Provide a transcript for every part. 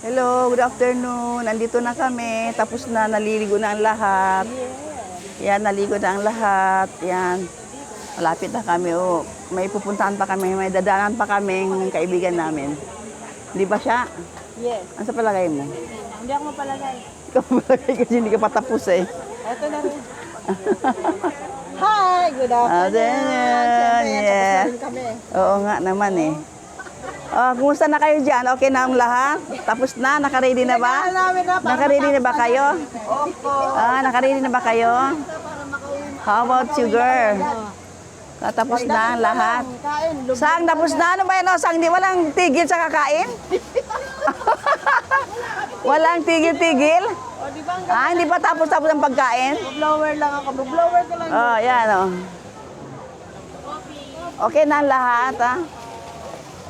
Hello, good afternoon. Nandito na kami. Tapos na, naliligo na ang lahat. Yan, naligo na ang lahat. Yan. Malapit na kami. Oh. May pupuntahan pa kami. May dadaanan pa kami ng kaibigan namin. Di ba siya? Yes. Ano sa palagay mo? Hindi ako mapalagay. Ikaw palagay kasi hindi ka patapos eh. Ito na rin. Hi! Good afternoon! Siyempre, Yeah. tapos na rin kami. Oo nga naman eh. Kumusta na kayo dyan? Okay na ang lahat? Tapos na? Naka-ready na ba? Naka-ready na ba kayo? Opo. Naka-ready na ba kayo? How about you, girl? Tapos na ang lahat? Kain. Sang, tapos na? Ano ba yan? Sang, di walang tigil sa kakain? Walang tigil-tigil? O, di ba ang Hindi pa tapos-tapos ang pagkain? blower lang ako. Blower ko lang. Yan Okay na ang lahat,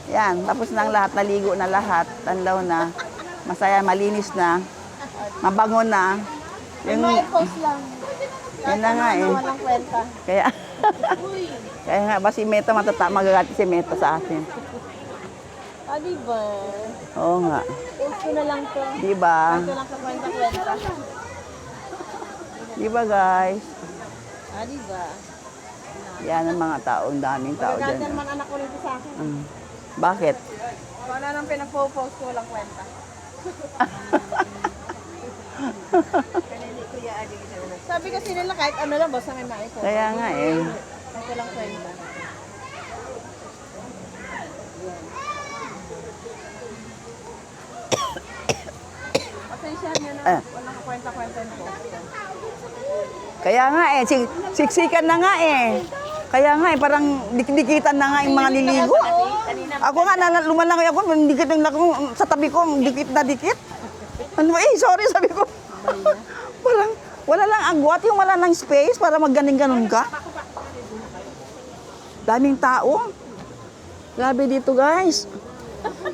Yan, tapos na ang lahat. Naligo na lahat. Tanlaw na. Masaya, malinis na. Mabango na. Yung, May post lang. yun na nga eh. Walang kwenta. Kaya nga ba si Meta magagati si Meta sa atin. Di ba? Oo nga. Post ko na lang to. Di ba? Ito lang sa kwenta-kwenta. Di ba guys? Di ba? Yan ang mga tao. Ang daming tao Magaganda dyan. naman anak ko rito sa akin. Bakit? Wala nang pinagpo-post ko, walang kwenta. Sabi kasi nila kahit ano lang, basta may maipo. Kaya nga eh. Kahit walang kwenta. Pasensya niyo na, walang kwenta-kwenta yung post ko. Kaya nga eh. Siksikan na nga eh. Kaya nga eh. Parang dikitan na nga yung mga niligo. Ako nga, lumalangoy ako. Dikit lang ako sa tabi ko. Dikit na dikit. Ano eh, sorry sabi ko. Parang wala lang agwat. Yung wala lang space para magganing-ganon ka. Daming tao. Grabe dito guys.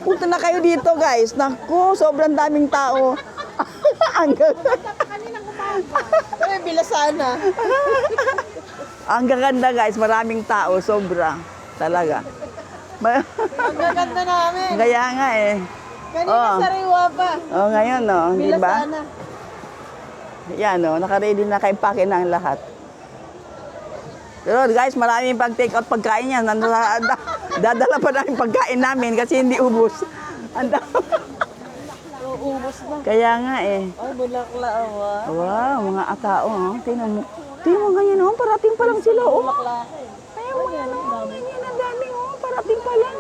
Punta na kayo dito guys. Naku, sobrang daming tao. Ang Ay, bilasana. Ang gaganda guys, maraming tao, sobra. Talaga. Ang gaganda namin. Kaya nga eh. Kanina sariwa pa. Ngayon di ba? Bilasana. Yan naka-ready na kay pake na ang lahat. Pero guys, maraming pag-take out pagkain yan. Dadala pa namin pagkain namin kasi hindi ubos. Uubos na. Kaya nga eh. Ay, bulakla awa. Wow, mga tao. Tingnan mo. Tingnan mo ganyan parating pa lang sila Bulakla. Ayaw mo yan ganyan ang dami parating pa lang.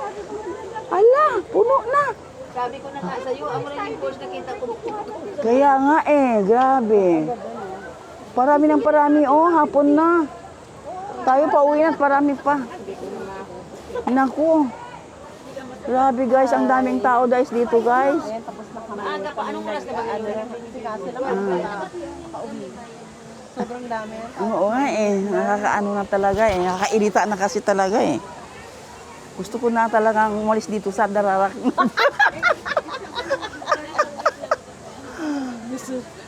Ala, puno na. Sabi ko na nga sa'yo, ang rin yung post nakita ko. Kaya nga eh, grabe. Parami ng parami, hapon na. Tayo pa uwi na at parami pa. Naku. Grabe guys, ang daming tao guys dito guys. Tapos na kami. Maaga pa, anong oras na ba? Kasi naman, pauwi. Sobrang dami. Oo nga eh, nakakaano na talaga eh. Nakakairita na kasi talaga eh. Gusto ko na talagang umalis dito sa Dararak.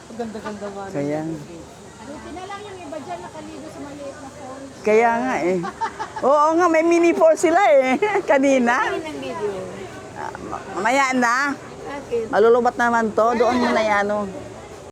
Ang ganda-ganda ba? Kaya, Buti na lang yung iba dyan nakaligo sa maliit na phone. kaya nga eh. Oo nga, may mini falls sila eh. Kanina. Ng video. Mamaya na. Malulubat naman to. Doon muna yan.